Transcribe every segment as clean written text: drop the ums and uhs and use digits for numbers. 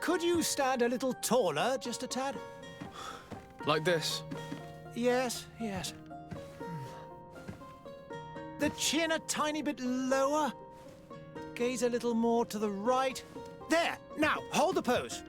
Could you stand a little taller, just a tad? Like this? Yes, yes. The chin a tiny bit lower. Gaze a little more to the right. There! Now, hold the pose.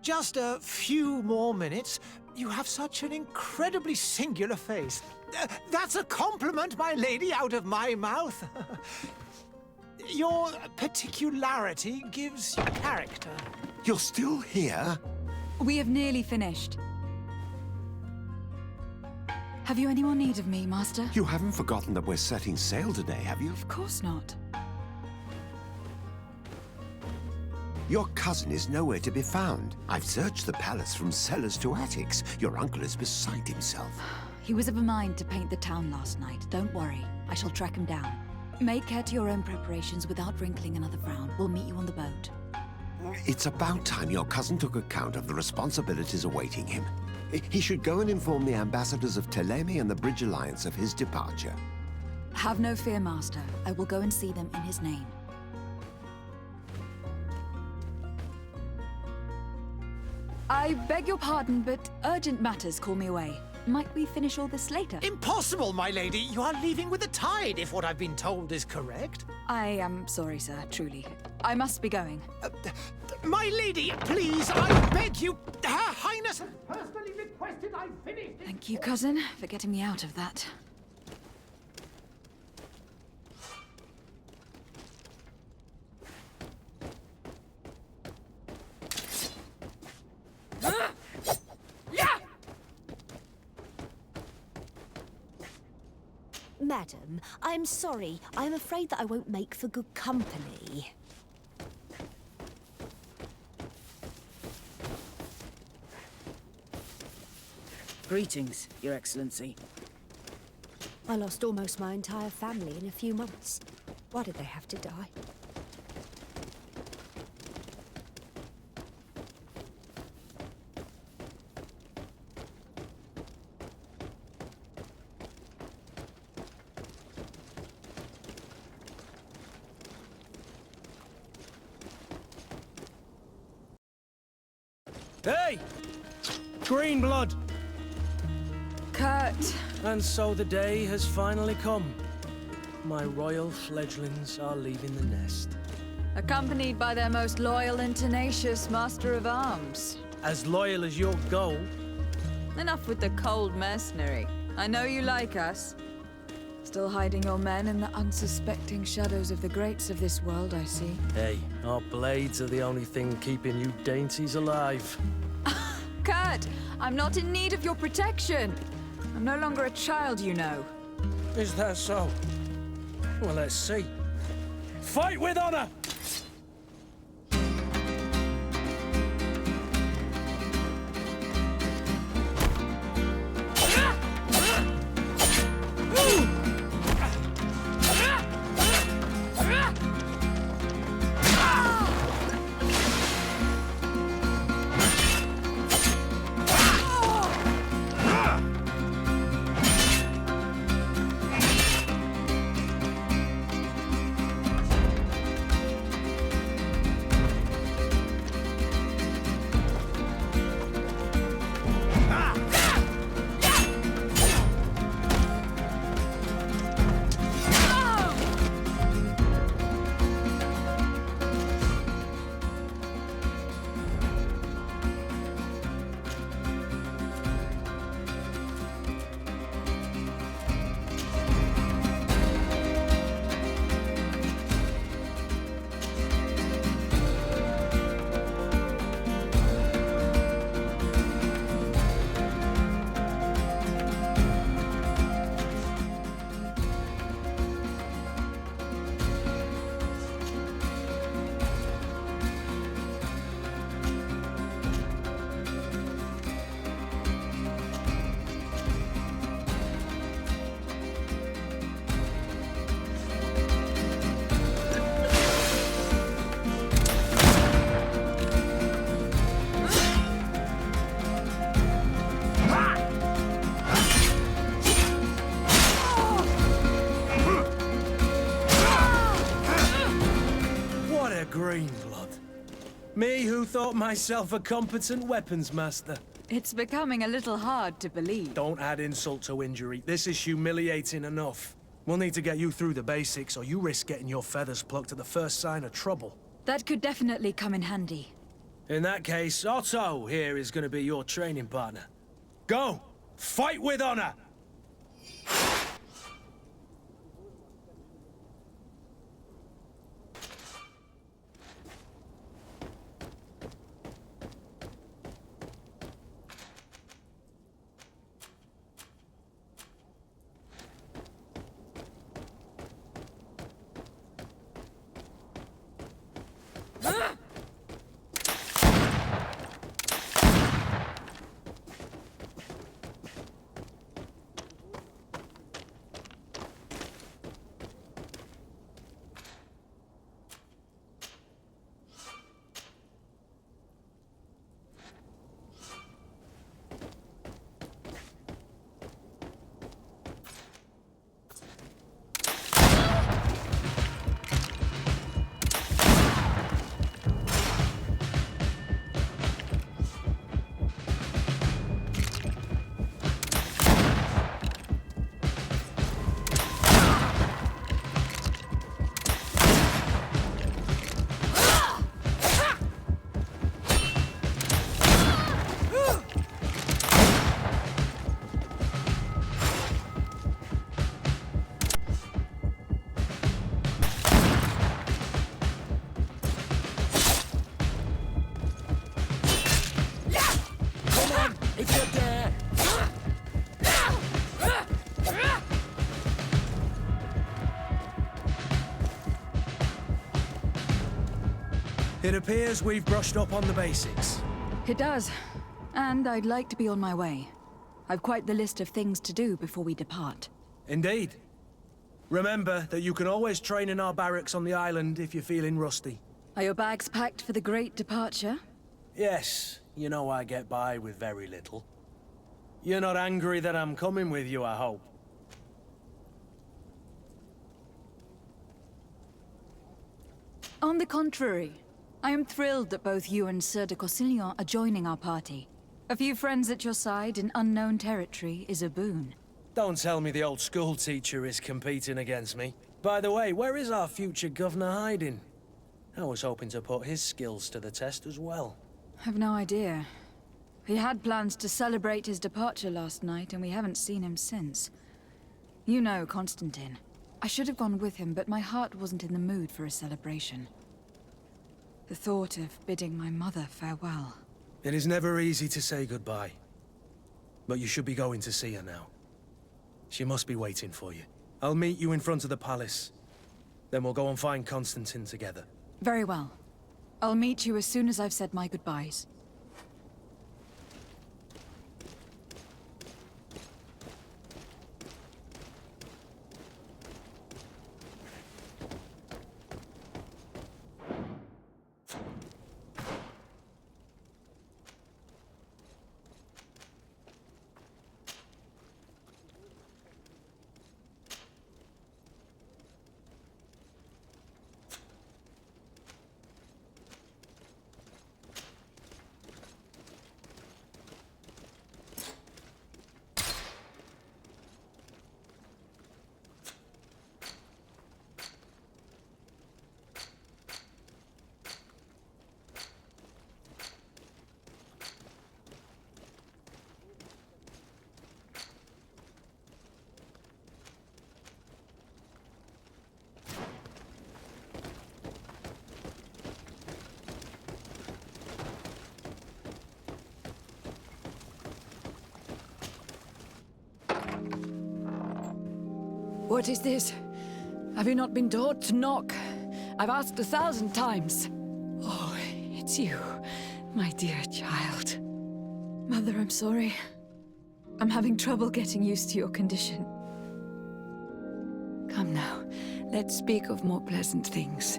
Just a few more minutes. You have such an incredibly singular face. That's a compliment, my lady, out of my mouth. Your particularity gives you character. You're still here? We have nearly finished. Have you any more need of me, Master? You haven't forgotten that we're setting sail today, have you? Of course not. Your cousin is nowhere to be found. I've searched the palace from cellars to attics. Your uncle is beside himself. He was of a mind to paint the town last night. Don't worry. I shall track him down. Make care to your own preparations without wrinkling another frown. We'll meet you on the boat. It's about time your cousin took account of the responsibilities awaiting him. He should go and inform the ambassadors of Telemi and the Bridge Alliance of his departure. Have no fear, Master. I will go and see them in his name. I beg your pardon, but urgent matters call me away. Might we finish all this later? Impossible, my lady. You are leaving with the tide, if what I've been told is correct. I am sorry, sir, truly. I must be going. My lady, please, I beg you. Her Highness has personally requested I finish this. Thank you, cousin, for getting me out of that. Madam, I'm sorry. I'm afraid that I won't make for good company. Greetings, Your Excellency. I lost almost my entire family in a few months. Why did they have to die? Hey! Green blood! Kurt! And so the day has finally come. My royal fledglings are leaving the nest. Accompanied by their most loyal and tenacious master of arms. As loyal as your gold. Enough with the cold mercenary. I know you like us. Still hiding your men in the unsuspecting shadows of the greats of this world, I see. Hey, our blades are the only thing keeping you dainties alive. Kurt! I'm not in need of your protection! I'm no longer a child, you know. Is that so? Well, let's see. Fight with honor! Green blood. Me who thought myself a competent weapons master. It's becoming a little hard to believe. Don't add insult to injury. This is humiliating enough. We'll need to get you through the basics, or you risk getting your feathers plucked at the first sign of trouble. That could definitely come in handy. In that case, Otto here is going to be your training partner. Go! Fight with honor! It appears we've brushed up on the basics. It does. And I'd like to be on my way. I've quite the list of things to do before we depart. Indeed. Remember that you can always train in our barracks on the island if you're feeling rusty. Are your bags packed for the great departure? Yes, you know I get by with very little. You're not angry that I'm coming with you, I hope. On the contrary, I am thrilled that both you and Sir de Corsillon are joining our party. A few friends at your side in unknown territory is a boon. Don't tell me the old school teacher is competing against me. By the way, where is our future governor hiding? I was hoping to put his skills to the test as well. I've no idea. He had plans to celebrate his departure last night, and we haven't seen him since. You know Constantine. I should have gone with him, but my heart wasn't in the mood for a celebration. The thought of bidding my mother farewell. It is never easy to say goodbye. But you should be going to see her now. She must be waiting for you. I'll meet you in front of the palace. Then we'll go and find Constantine together. Very well. I'll meet you as soon as I've said my goodbyes. What is this? Have you not been taught to knock? I've asked 1,000 times. Oh, it's you, my dear child. Mother, I'm sorry. I'm having trouble getting used to your condition. Come now, let's speak of more pleasant things.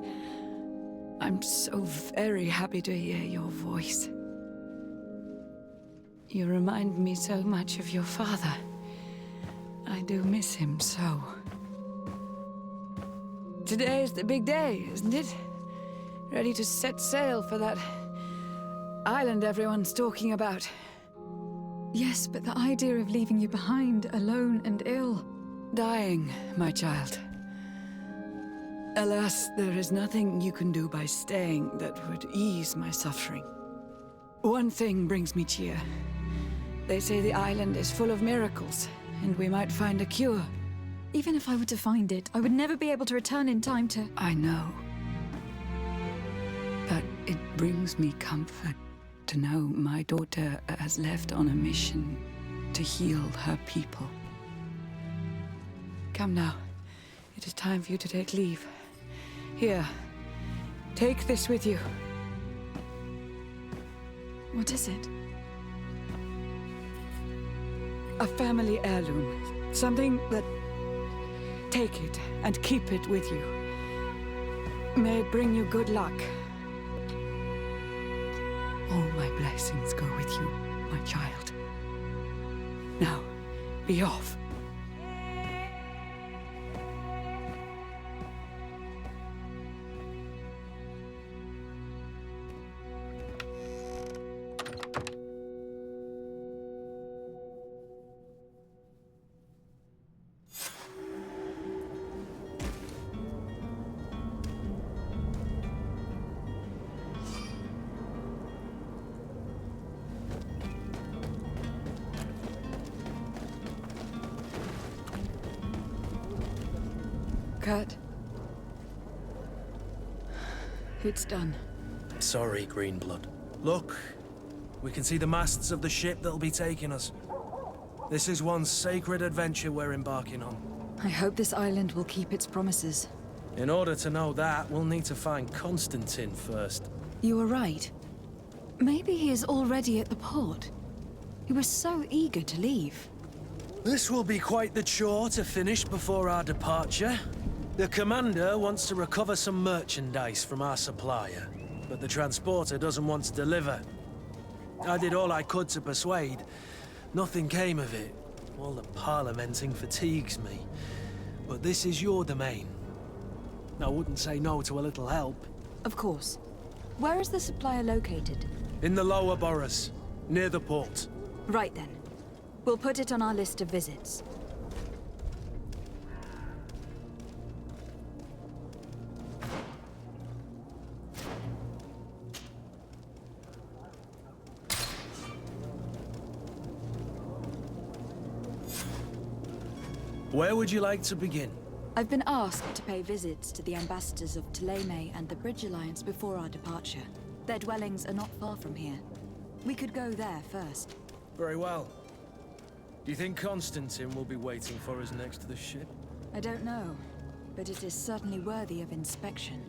I'm so very happy to hear your voice. You remind me so much of your father. I do miss him so. Today is the big day, isn't it? Ready to set sail for that island everyone's talking about. Yes, but the idea of leaving you behind, alone and ill. Dying, my child. Alas, there is nothing you can do by staying that would ease my suffering. One thing brings me cheer. They say the island is full of miracles, and we might find a cure. Even if I were to find it, I would never be able to return in time to... I know. But it brings me comfort to know my daughter has left on a mission to heal her people. Come now. It is time for you to take leave. Here, take this with you. What is it? A family heirloom. Something that... Take it and keep it with you. May it bring you good luck. All my blessings go with you, my child. Now, be off. Kurt. It's done. Sorry, Greenblood. Look, we can see the masts of the ship that'll be taking us. This is one sacred adventure we're embarking on. I hope this island will keep its promises. In order to know that, we'll need to find Constantine first. You were right. Maybe he is already at the port. He was so eager to leave. This will be quite the chore to finish before our departure. The commander wants to recover some merchandise from our supplier, but the transporter doesn't want to deliver. I did all I could to persuade. Nothing came of it. All the parliamenting fatigues me. But this is your domain. I wouldn't say no to a little help. Of course. Where is the supplier located? In the lower boroughs, near the port. Right then. We'll put it on our list of visits. Where would you like to begin? I've been asked to pay visits to the ambassadors of Thélème and the Bridge Alliance before our departure. Their dwellings are not far from here. We could go there first. Very well. Do you think Constantine will be waiting for us next to the ship? I don't know, but it is certainly worthy of inspection.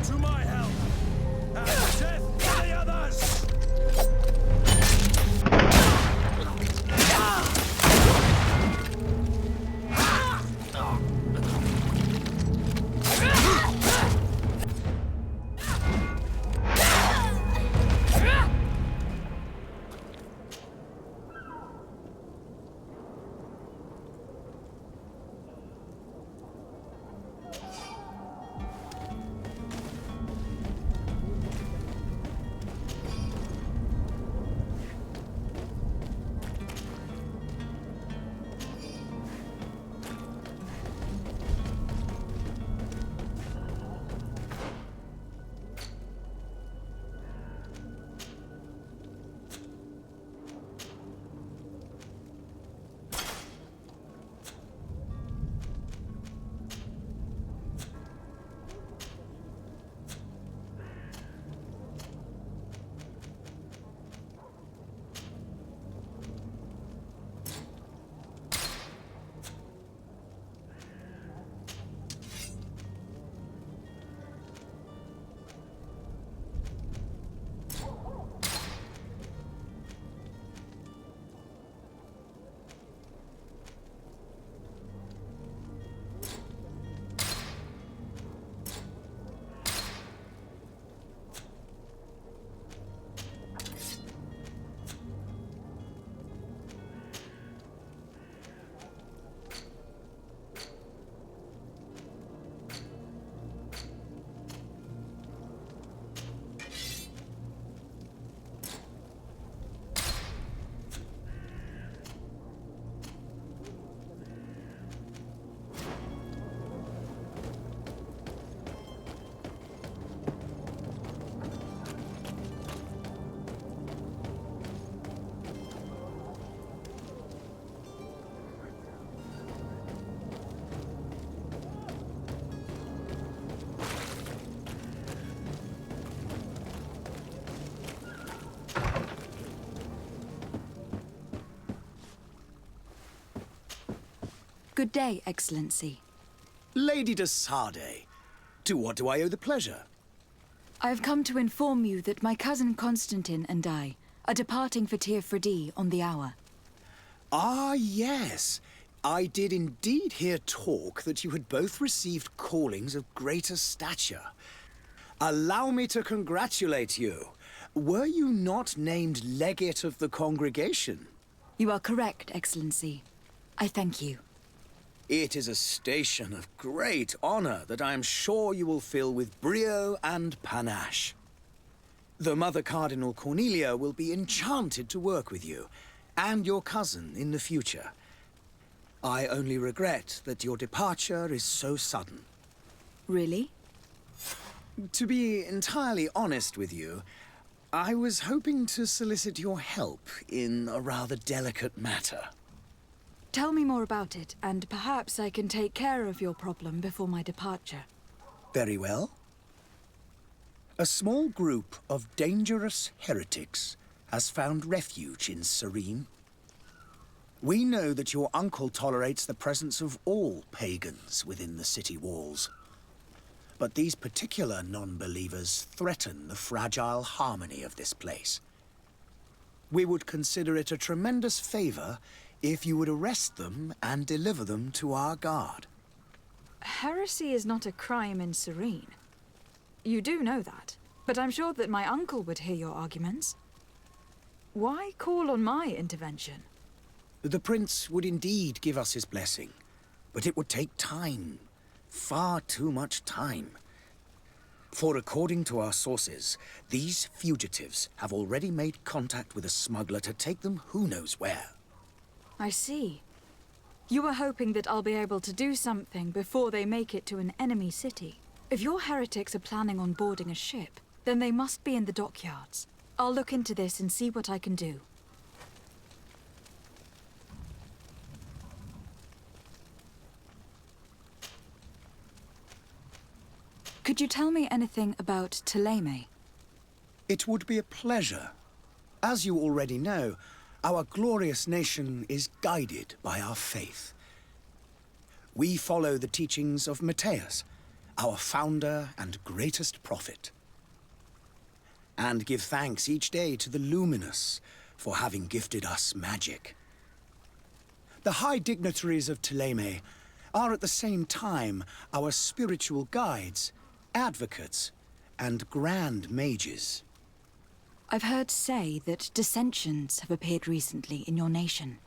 To my help! And death to the others! Good day, Excellency. Lady de Sardet, to what do I owe the pleasure? I have come to inform you that my cousin Constantine and I are departing for Tir Freddy on the hour. Ah, yes. I did indeed hear talk that you had both received callings of greater stature. Allow me to congratulate you. Were you not named legate of the congregation? You are correct, Excellency. I thank you. It is a station of great honor that I am sure you will fill with brio and panache. The Mother Cardinal Cornelia will be enchanted to work with you, and your cousin in the future. I only regret that your departure is so sudden. Really? To be entirely honest with you, I was hoping to solicit your help in a rather delicate matter. Tell me more about it, and perhaps I can take care of your problem before my departure. Very well. A small group of dangerous heretics has found refuge in Serene. We know that your uncle tolerates the presence of all pagans within the city walls. But these particular non-believers threaten the fragile harmony of this place. We would consider it a tremendous favor if you would arrest them and deliver them to our guard. Heresy is not a crime in Serene. You do know that, but I'm sure that my uncle would hear your arguments. Why call on my intervention? The prince would indeed give us his blessing, but it would take time. Far too much time. For according to our sources, these fugitives have already made contact with a smuggler to take them who knows where. I see. You were hoping that I'll be able to do something before they make it to an enemy city. If your heretics are planning on boarding a ship, then they must be in the dockyards. I'll look into this and see what I can do. Could you tell me anything about Thélème? It would be a pleasure. As you already know, our glorious nation is guided by our faith. We follow the teachings of Matthias, our founder and greatest prophet, and give thanks each day to the Luminous for having gifted us magic. The high dignitaries of Thélème are at the same time our spiritual guides, advocates, and grand mages. I've heard say that dissensions have appeared recently in your nation.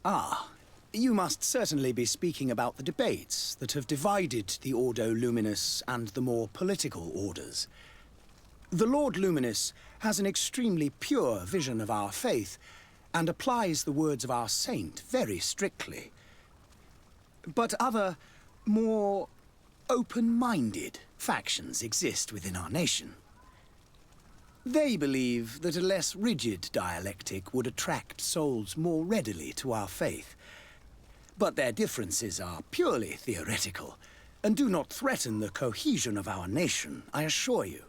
Ah, you must certainly be speaking about the debates that have divided the Ordo Luminous and the more political orders. The Lord Luminous has an extremely pure vision of our faith and applies the words of our saint very strictly. But other, more open-minded factions exist within our nation. They believe that a less rigid dialectic would attract souls more readily to our faith. But their differences are purely theoretical, and do not threaten the cohesion of our nation, I assure you.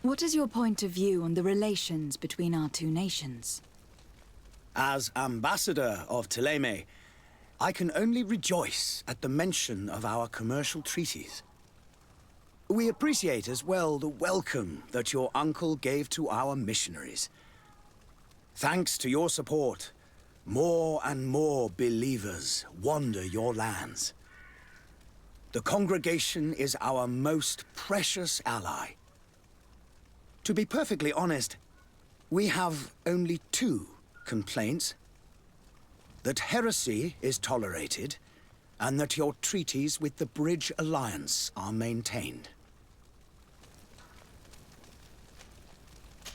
What is your point of view on the relations between our two nations? As ambassador of Thélème, I can only rejoice at the mention of our commercial treaties. We appreciate as well the welcome that your uncle gave to our missionaries. Thanks to your support, more and more believers wander your lands. The congregation is our most precious ally. To be perfectly honest, we have only two complaints: that heresy is tolerated, and that your treaties with the Bridge Alliance are maintained.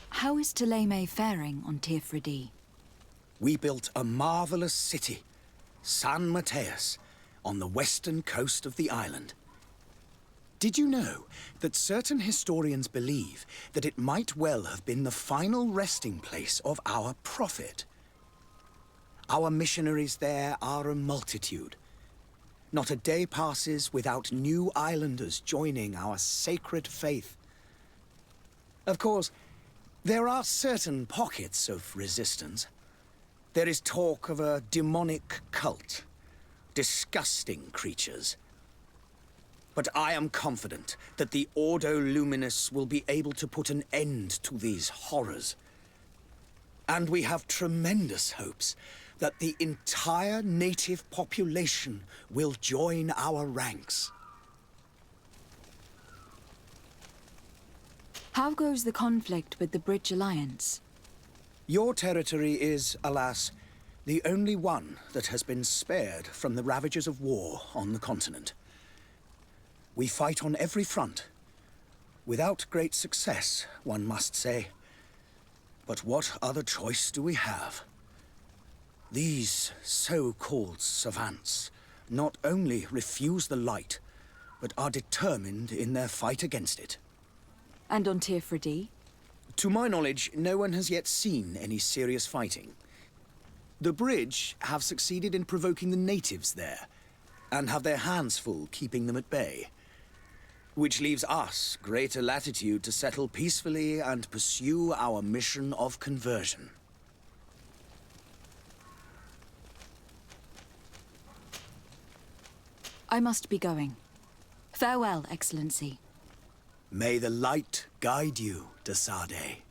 How is Thélème faring on Tirfridi? We built a marvelous city, San Matthias, on the western coast of the island. Did you know that certain historians believe that it might well have been the final resting place of our prophet? Our missionaries there are a multitude. Not a day passes without new islanders joining our sacred faith. Of course, there are certain pockets of resistance. There is talk of a demonic cult, disgusting creatures. But I am confident that the Ordo Luminous will be able to put an end to these horrors. And we have tremendous hopes that the entire native population will join our ranks. How goes the conflict with the Bridge Alliance? Your territory is, alas, the only one that has been spared from the ravages of war on the continent. We fight on every front. Without great success, one must say. But what other choice do we have? These so-called savants not only refuse the light, but are determined in their fight against it. And on Tirfredi? To my knowledge, no one has yet seen any serious fighting. The Bridge have succeeded in provoking the natives there, and have their hands full keeping them at bay. Which leaves us greater latitude to settle peacefully and pursue our mission of conversion. I must be going. Farewell, Excellency. May the light guide you, de Sade.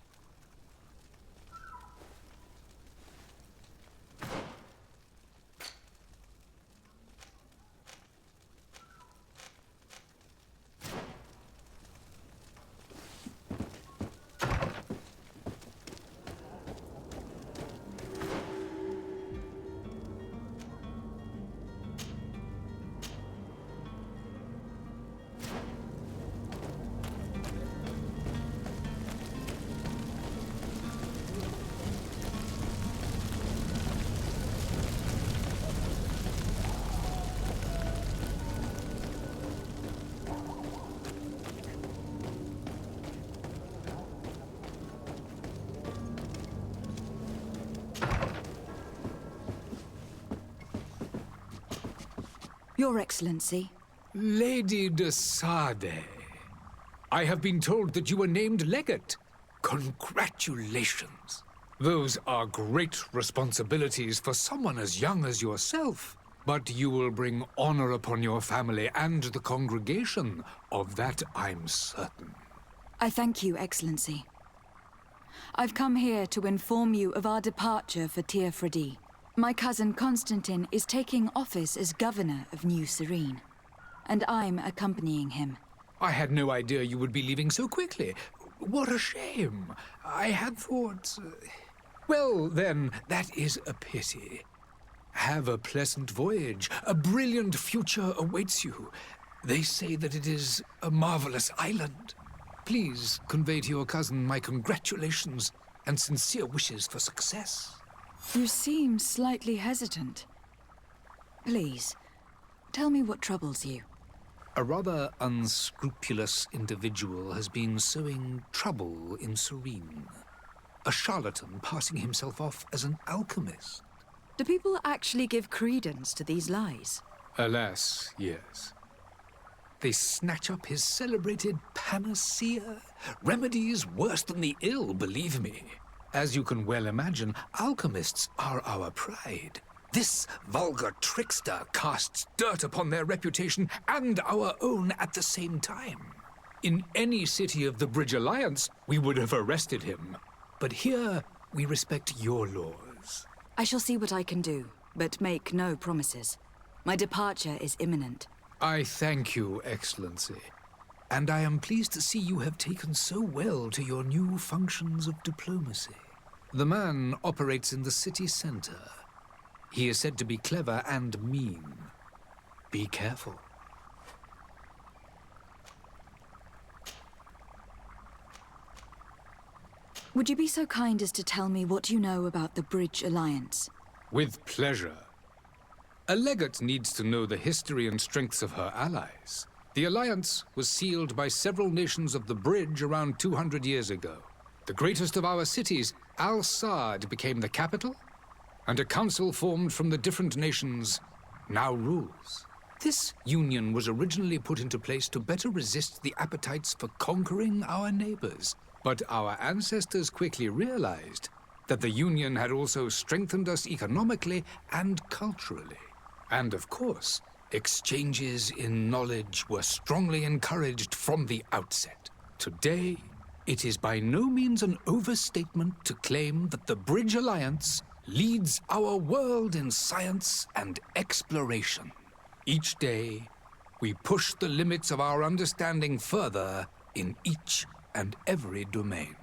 Your Excellency. Lady de Sade, I have been told that you were named legate. Congratulations. Those are great responsibilities for someone as young as yourself. But you will bring honor upon your family and the congregation. Of that I'm certain. I thank you, Excellency. I've come here to inform you of our departure for Tirfredi. My cousin Constantine is taking office as governor of New Serene, and I'm accompanying him. I had no idea you would be leaving so quickly. What a shame. I had thought... Well, then, that is a pity. Have a pleasant voyage. A brilliant future awaits you. They say that it is a marvelous island. Please convey to your cousin my congratulations and sincere wishes for success. You seem slightly hesitant. Please, tell me what troubles you. A rather unscrupulous individual has been sowing trouble in Serene. A charlatan passing himself off as an alchemist. Do people actually give credence to these lies? Alas, yes. They snatch up his celebrated panacea. Remedies worse than the ill, believe me. As you can well imagine, alchemists are our pride. This vulgar trickster casts dirt upon their reputation and our own at the same time. In any city of the Bridge Alliance, we would have arrested him. But here, we respect your laws. I shall see what I can do, but make no promises. My departure is imminent. I thank you, Excellency. And I am pleased to see you have taken so well to your new functions of diplomacy. The man operates in the city center. He is said to be clever and mean. Be careful. Would you be so kind as to tell me what you know about the Bridge Alliance? With pleasure. A legate needs to know the history and strengths of her allies. The alliance was sealed by several nations of the Bridge around 200 years ago. The greatest of our cities, Al-Saad, became the capital, and a council formed from the different nations now rules. This union was originally put into place to better resist the appetites for conquering our neighbors. But our ancestors quickly realized that the union had also strengthened us economically and culturally. And of course, Exchanges in knowledge were strongly encouraged from the outset. Today, it is by no means an overstatement to claim that the Bridge Alliance leads our world in science and exploration. Each day, we push the limits of our understanding further in each and every domain.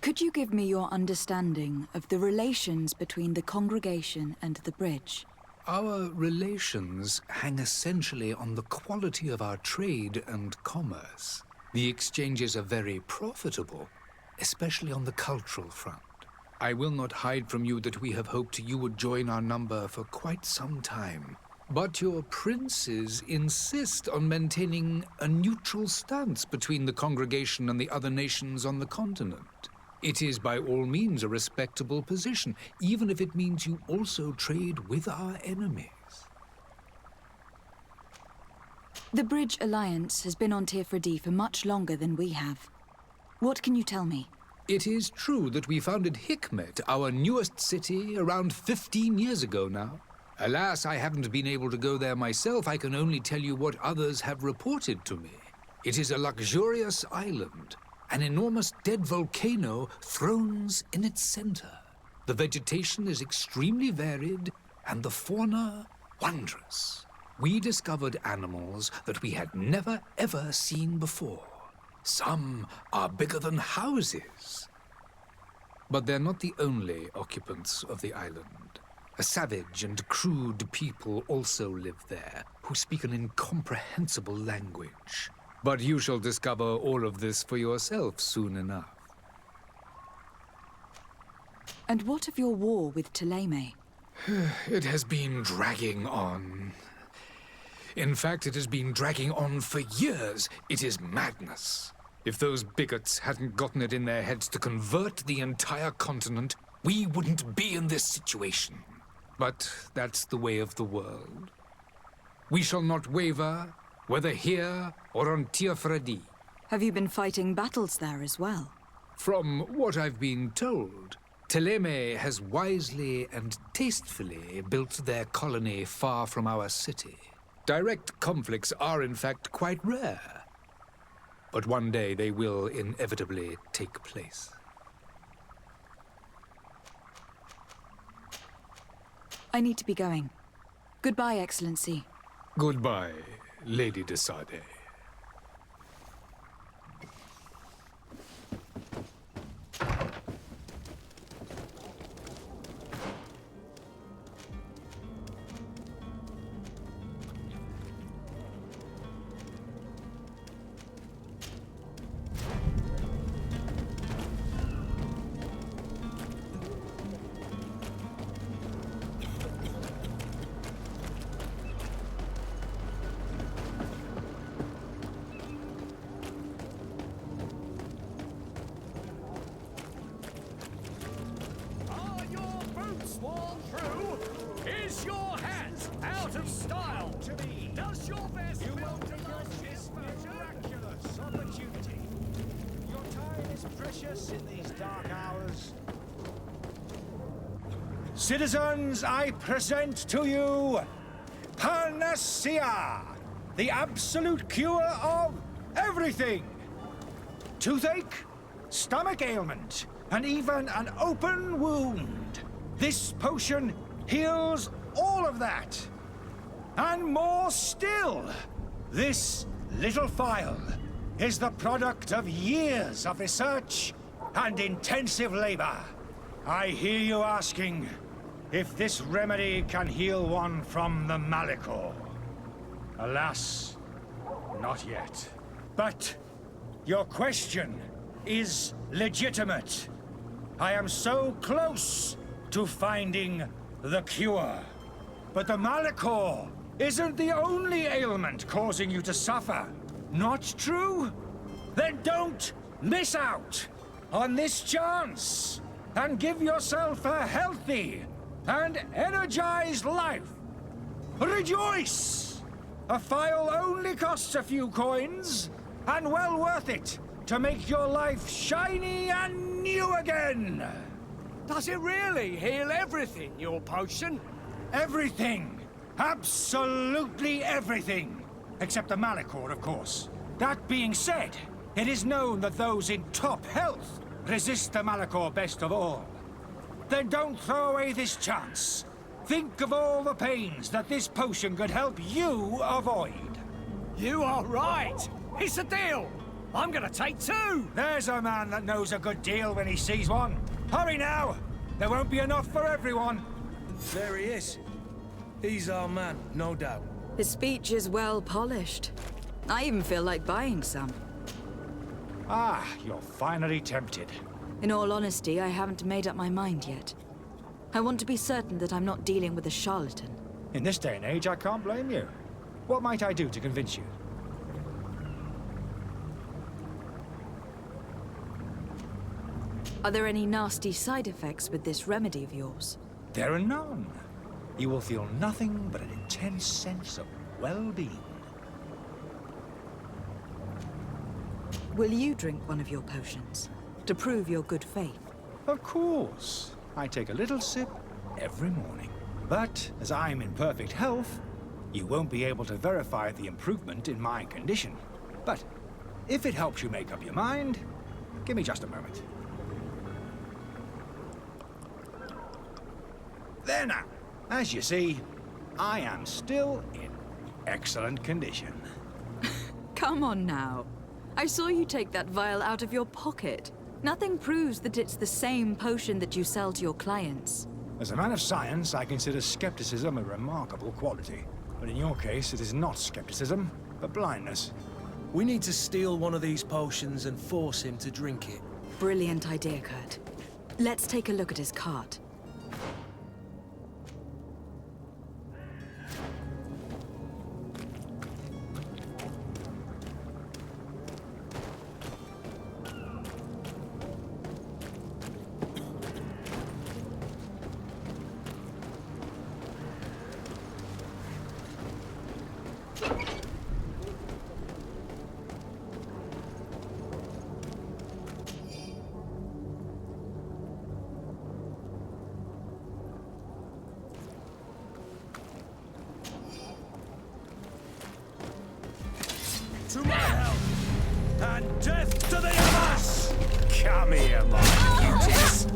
Could you give me your understanding of the relations between the congregation and the bridge? Our relations hang essentially on the quality of our trade and commerce. The exchanges are very profitable, especially on the cultural front. I will not hide from you that we have hoped you would join our number for quite some time. But your princes insist on maintaining a neutral stance between the congregation and the other nations on the continent. It is by all means a respectable position, even if it means you also trade with our enemies. The Bridge Alliance has been on Tirfredi for much longer than we have. What can you tell me? It is true that we founded Hikmet, our newest city, around 15 years ago now. Alas, I haven't been able to go there myself. I can only tell you what others have reported to me. It is a luxurious island. An enormous dead volcano thrones in its center. The vegetation is extremely varied, and the fauna wondrous. We discovered animals that we had never ever seen before. Some are bigger than houses. But they're not the only occupants of the island. A savage and crude people also live there, who speak an incomprehensible language. But you shall discover all of this for yourself soon enough. And what of your war with Thélème? It has been dragging on. In fact, it has been dragging on for years. It is madness. If those bigots hadn't gotten it in their heads to convert the entire continent, we wouldn't be in this situation. But that's the way of the world. We shall not waver, whether here or on Tirfredi. Have you been fighting battles there as well? From what I've been told, Thélème has wisely and tastefully built their colony far from our city. Direct conflicts are in fact quite rare. But one day they will inevitably take place. I need to be going. Goodbye, Excellency. Goodbye, Lady de Sade. Citizens, I present to you Panacea, the absolute cure of everything. Toothache, stomach ailment, and even an open wound. This potion heals all of that. And more still. This little phial is the product of years of research and intensive labor. I hear you asking if this remedy can heal one from the Malichor. Alas, not yet. But your question is legitimate. I am so close to finding the cure. But the Malichor isn't the only ailment causing you to suffer. Not true? Then don't miss out on this chance and give yourself a healthy and energized life. Rejoice! A phial only costs a few coins, and well worth it to make your life shiny and new again. Does it really heal everything, your potion? Everything! Absolutely everything! Except the Malachor, of course. That being said, it is known that those in top health resist the Malachor best of all. Then don't throw away this chance. Think of all the pains that this potion could help you avoid. You are right! It's a deal! I'm gonna take 2! There's a man that knows a good deal when he sees one. Hurry now! There won't be enough for everyone. There he is. He's our man, no doubt. His speech is well polished. I even feel like buying some. Ah, you're finally tempted. In all honesty, I haven't made up my mind yet. I want to be certain that I'm not dealing with a charlatan. In this day and age, I can't blame you. What might I do to convince you? Are there any nasty side effects with this remedy of yours? There are none. You will feel nothing but an intense sense of well-being. Will you drink one of your potions to prove your good faith? Of course. I take a little sip every morning. But as I'm in perfect health, you won't be able to verify the improvement in my condition. But if it helps you make up your mind, give me just a moment. There now. As you see, I am still in excellent condition. Come on now. I saw you take that vial out of your pocket. Nothing proves that it's the same potion that you sell to your clients. As a man of science, I consider skepticism a remarkable quality. But in your case, it is not skepticism, but blindness. We need to steal one of these potions and force him to drink it. Brilliant idea, Kurt. Let's take a look at his cart. To my health! And death to the others! Come here, my cuties.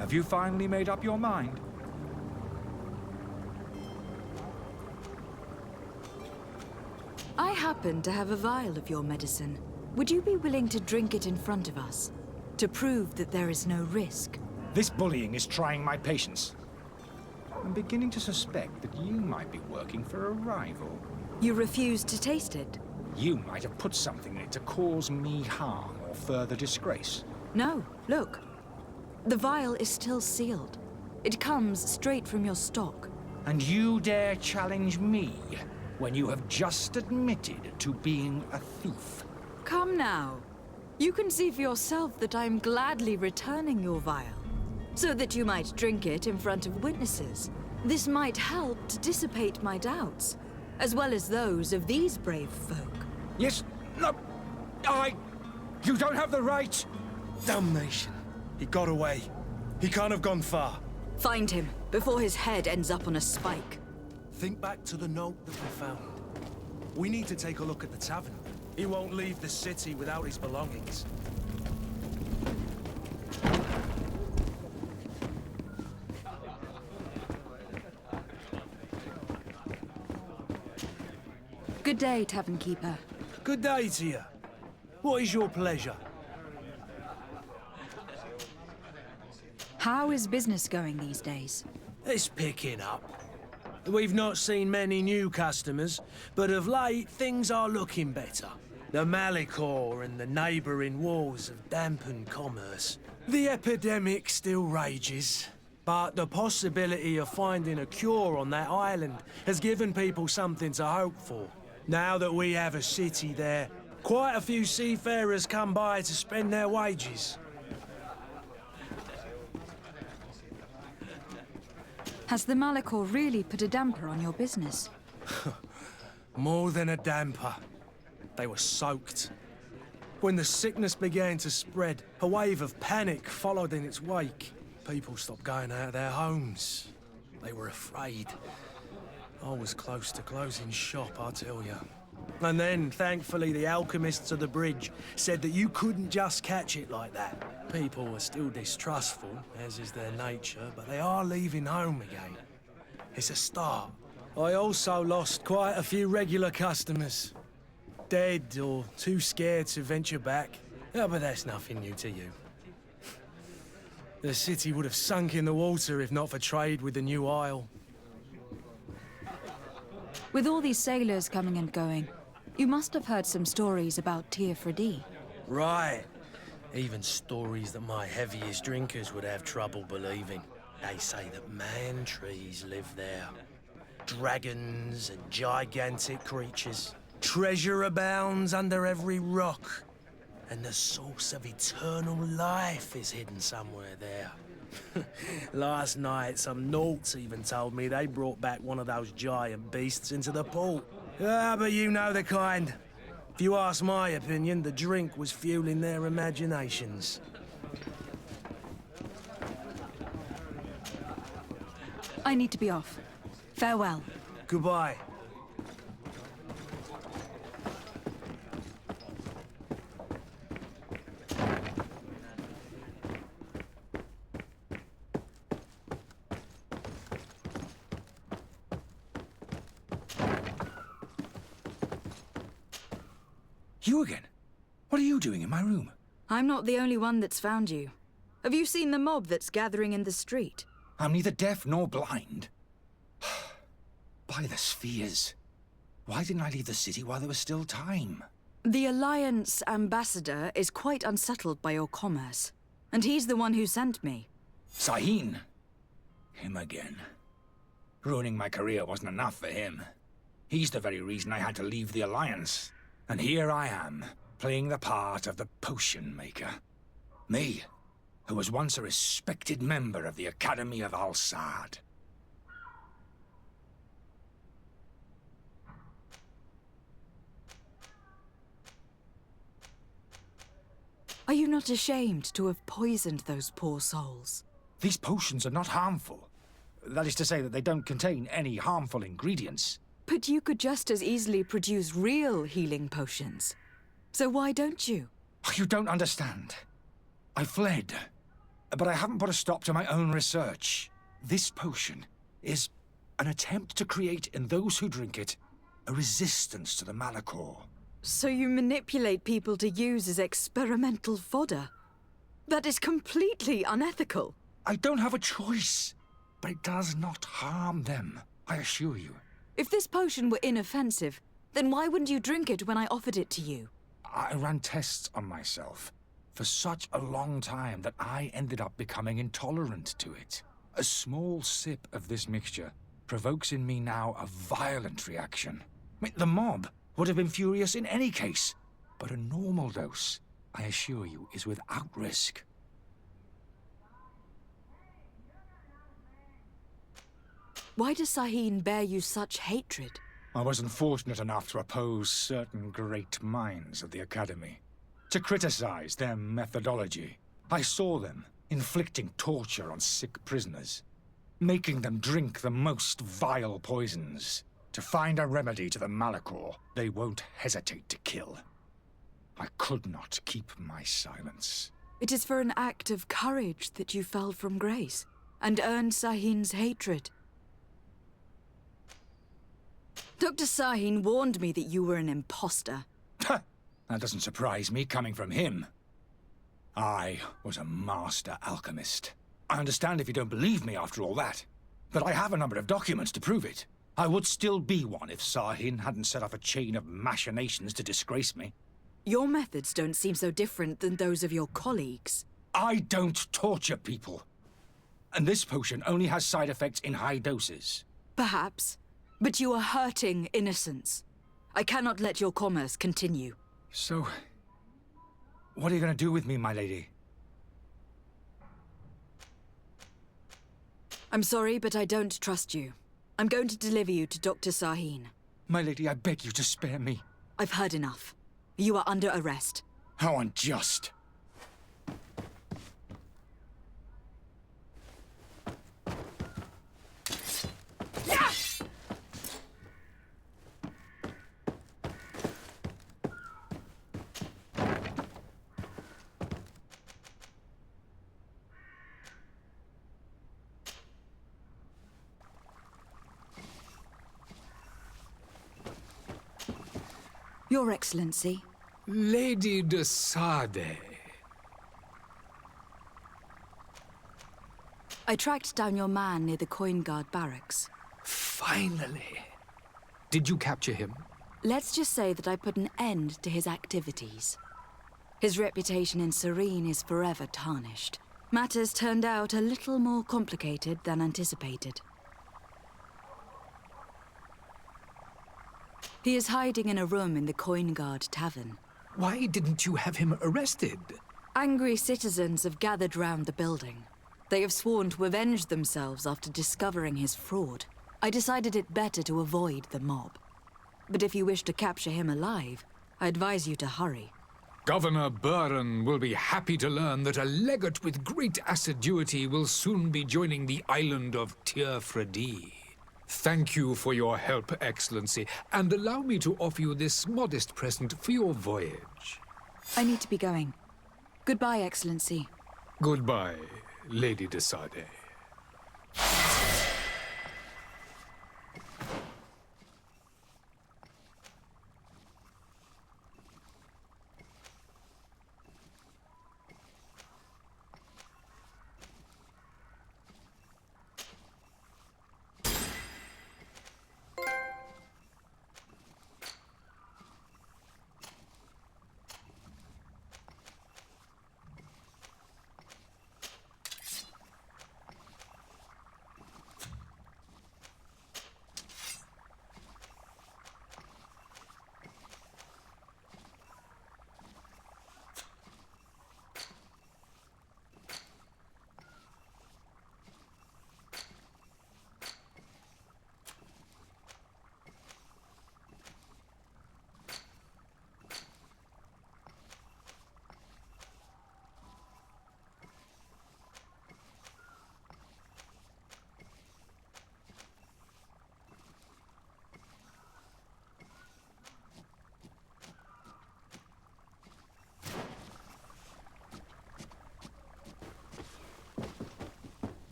Have you finally made up your mind? I happen to have a vial of your medicine. Would you be willing to drink it in front of us? To prove that there is no risk? This bullying is trying my patience. I'm beginning to suspect that you might be working for a rival. You refuse to taste it? You might have put something in it to cause me harm or further disgrace. No, look. The vial is still sealed. It comes straight from your stock. And you dare challenge me when you have just admitted to being a thief? Come now. You can see for yourself that I'm gladly returning your vial, so that you might drink it in front of witnesses. This might help to dissipate my doubts, as well as those of these brave folk. Yes, no, you don't have the right. Damnation. He got away. He can't have gone far. Find him, before his head ends up on a spike. Think back to the note that we found. We need to take a look at the tavern. He won't leave the city without his belongings. Good day, Tavern Keeper. Good day to you. What is your pleasure? How is business going these days? It's picking up. We've not seen many new customers, but of late, things are looking better. The Malachor and the neighbouring wars have dampened commerce. The epidemic still rages, but the possibility of finding a cure on that island has given people something to hope for. Now that we have a city there, quite a few seafarers come by to spend their wages. Has the Malachor really put a damper on your business? More than a damper. They were soaked. When the sickness began to spread, a wave of panic followed in its wake. People stopped going out of their homes. They were afraid. I was close to closing shop, I tell you. And then, thankfully, the alchemists of the bridge said that you couldn't just catch it like that. People are still distrustful, as is their nature, but they are leaving home again. It's a start. I also lost quite a few regular customers. Dead or too scared to venture back. Yeah, but that's nothing new to you. The city would have sunk in the water if not for trade with the new isle. With all these sailors coming and going, you must have heard some stories about Teofredi. Right. Even stories that my heaviest drinkers would have trouble believing. They say that man-trees live there. Dragons and gigantic creatures. Treasure abounds under every rock. And the source of eternal life is hidden somewhere there. Last night, some Nauts even told me they brought back one of those giant beasts into the port. Ah, but you know the kind. If you ask my opinion, the drink was fueling their imaginations. I need to be off. Farewell. Goodbye. You again? What are you doing in my room? I'm not the only one that's found you. Have you seen the mob that's gathering in the street? I'm neither deaf nor blind. By the spheres. Why didn't I leave the city while there was still time? The Alliance ambassador is quite unsettled by your commerce. And he's the one who sent me. Sahin. Him again. Ruining my career wasn't enough for him. He's the very reason I had to leave the Alliance. And here I am, playing the part of the potion maker. Me, who was once a respected member of the Academy of Al-Sad. Are you not ashamed to have poisoned those poor souls? These potions are not harmful. That is to say that they don't contain any harmful ingredients. But you could just as easily produce real healing potions. So why don't you? You don't understand. I fled, but I haven't put a stop to my own research. This potion is an attempt to create in those who drink it a resistance to the Malachor. So you manipulate people to use as experimental fodder? That is completely unethical. I don't have a choice, but it does not harm them, I assure you. If this potion were inoffensive, then why wouldn't you drink it when I offered it to you? I ran tests on myself for such a long time that I ended up becoming intolerant to it. A small sip of this mixture provokes in me now a violent reaction. I mean, the mob would have been furious in any case, but a normal dose, I assure you, is without risk. Why does Sahin bear you such hatred? I wasn't fortunate enough to oppose certain great minds of the Academy, to criticize their methodology. I saw them inflicting torture on sick prisoners, making them drink the most vile poisons. To find a remedy to the Malachor, they won't hesitate to kill. I could not keep my silence. It is for an act of courage that you fell from grace and earned Sahin's hatred. Dr. Sahin warned me that you were an imposter. That doesn't surprise me, coming from him. I was a master alchemist. I understand if you don't believe me after all that, but I have a number of documents to prove it. I would still be one if Sahin hadn't set off a chain of machinations to disgrace me. Your methods don't seem so different than those of your colleagues. I don't torture people. And this potion only has side effects in high doses. Perhaps, but you are hurting innocents. I cannot let your commerce continue. So, what are you going to do with me, my lady? I'm sorry, but I don't trust you. I'm going to deliver you to Dr. Sahin. My lady, I beg you to spare me. I've heard enough. You are under arrest. How unjust. Your Excellency. Lady de Sade. I tracked down your man near the Coin Guard barracks. Finally. Did you capture him? Let's just say that I put an end to his activities. His reputation in Serene is forever tarnished. Matters turned out a little more complicated than anticipated. He is hiding in a room in the Coin Guard Tavern. Why didn't you have him arrested? Angry citizens have gathered round the building. They have sworn to avenge themselves after discovering his fraud. I decided it better to avoid the mob. But if you wish to capture him alive, I advise you to hurry. Governor Buren will be happy to learn that a legate with great assiduity will soon be joining the island of Tir-Fredi. Thank you for your help, Excellency, and allow me to offer you this modest present for your voyage. I need to be going. Goodbye, Excellency. Goodbye, Lady de Sade.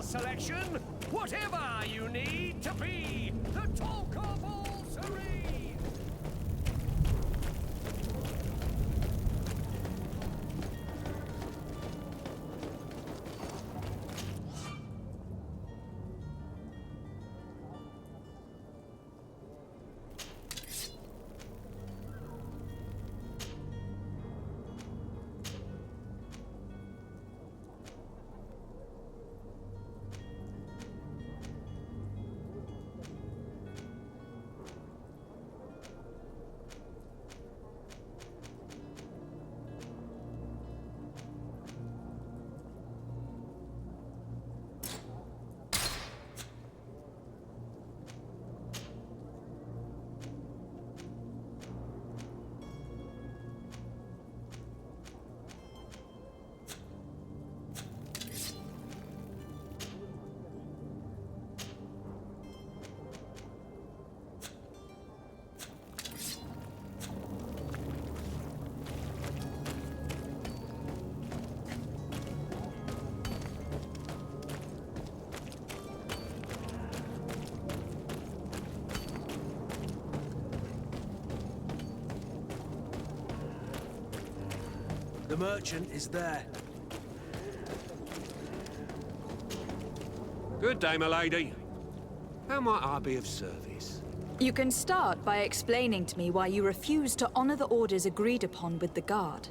Selection, whatever you need to be the talk of all Serene. The merchant is there. Good day, my lady. How might I be of service? You can start by explaining to me why you refuse to honor the orders agreed upon with the guard.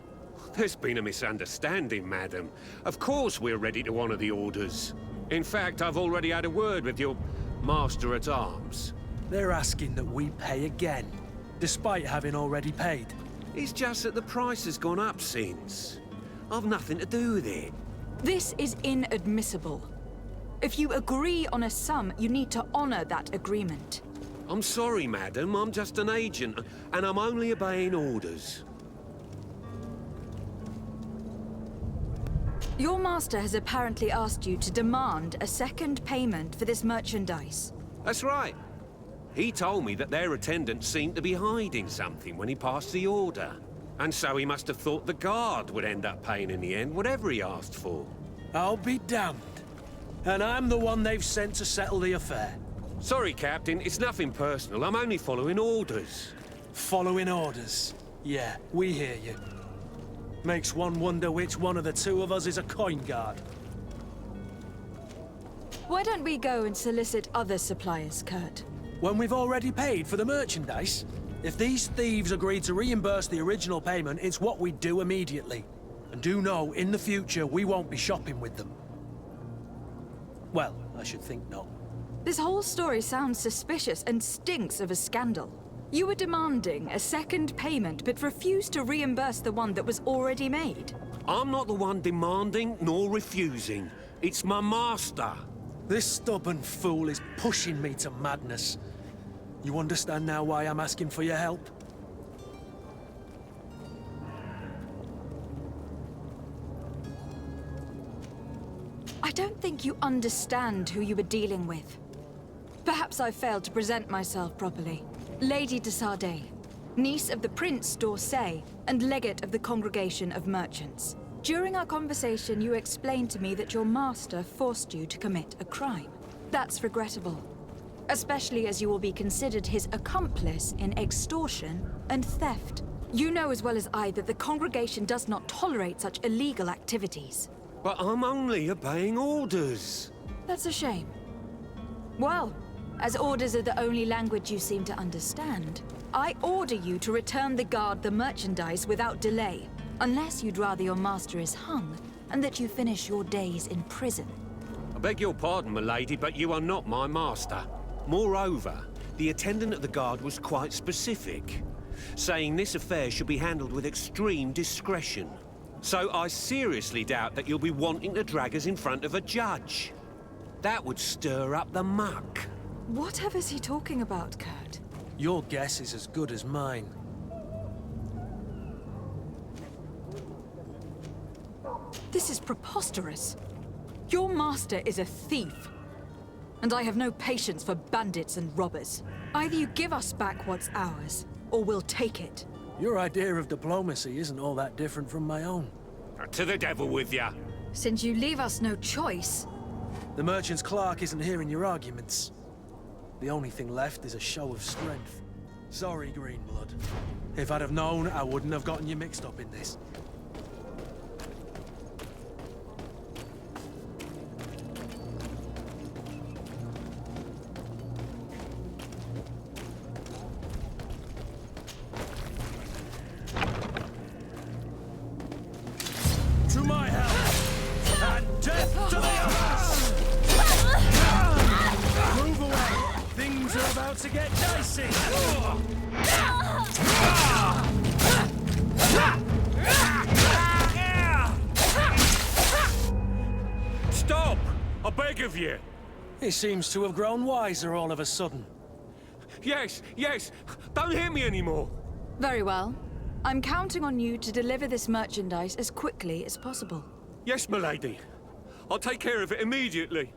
There's been a misunderstanding, madam. Of course we're ready to honor the orders. In fact, I've already had a word with your master-at-arms. They're asking that we pay again, despite having already paid. It's just that the price has gone up since. I've nothing to do with it. This is inadmissible. If you agree on a sum, you need to honor that agreement. I'm sorry, madam. I'm just an agent, and I'm only obeying orders. Your master has apparently asked you to demand a second payment for this merchandise. That's right. He told me that their attendant seemed to be hiding something when he passed the order. And so he must have thought the guard would end up paying in the end, whatever he asked for. I'll be damned. And I'm the one they've sent to settle the affair. Sorry, Captain. It's nothing personal. I'm only following orders. Following orders? Yeah, we hear you. Makes one wonder which one of the two of us is a coin guard. Why don't we go and solicit other suppliers, Kurt? When we've already paid for the merchandise? If these thieves agree to reimburse the original payment, it's what we do immediately. And do know, in the future, we won't be shopping with them. Well, I should think not. This whole story sounds suspicious and stinks of a scandal. You were demanding a second payment, but refused to reimburse the one that was already made. I'm not the one demanding nor refusing. It's my master. This stubborn fool is pushing me to madness. You understand now why I'm asking for your help? I don't think you understand who you were dealing with. Perhaps I failed to present myself properly. Lady de Sardet, niece of the Prince d'Orsay and legate of the Congregation of Merchants. During our conversation, you explained to me that your master forced you to commit a crime. That's regrettable, especially as you will be considered his accomplice in extortion and theft. You know as well as I that the Congregation does not tolerate such illegal activities. But I'm only obeying orders. That's a shame. Well, as orders are the only language you seem to understand, I order you to return the guard the merchandise without delay, unless you'd rather your master is hung and that you finish your days in prison. I beg your pardon, my lady, but you are not my master. Moreover, the attendant of the guard was quite specific, saying this affair should be handled with extreme discretion. So I seriously doubt that you'll be wanting to drag us in front of a judge. That would stir up the muck. Whatever's he talking about, Kurt? Your guess is as good as mine. This is preposterous. Your master is a thief. And I have no patience for bandits and robbers. Either you give us back what's ours, or we'll take it. Your idea of diplomacy isn't all that different from my own. To the devil with ya. Since you leave us no choice... The merchant's clerk isn't hearing your arguments. The only thing left is a show of strength. Sorry, Greenblood. If I'd have known, I wouldn't have gotten you mixed up in this. To my help! And death to the others! Move away! Things are about to get dicey! Stop! I beg of you! He seems to have grown wiser all of a sudden. Yes, yes! Don't hit me anymore! Very well. I'm counting on you to deliver this merchandise as quickly as possible. Yes, my lady. I'll take care of it immediately.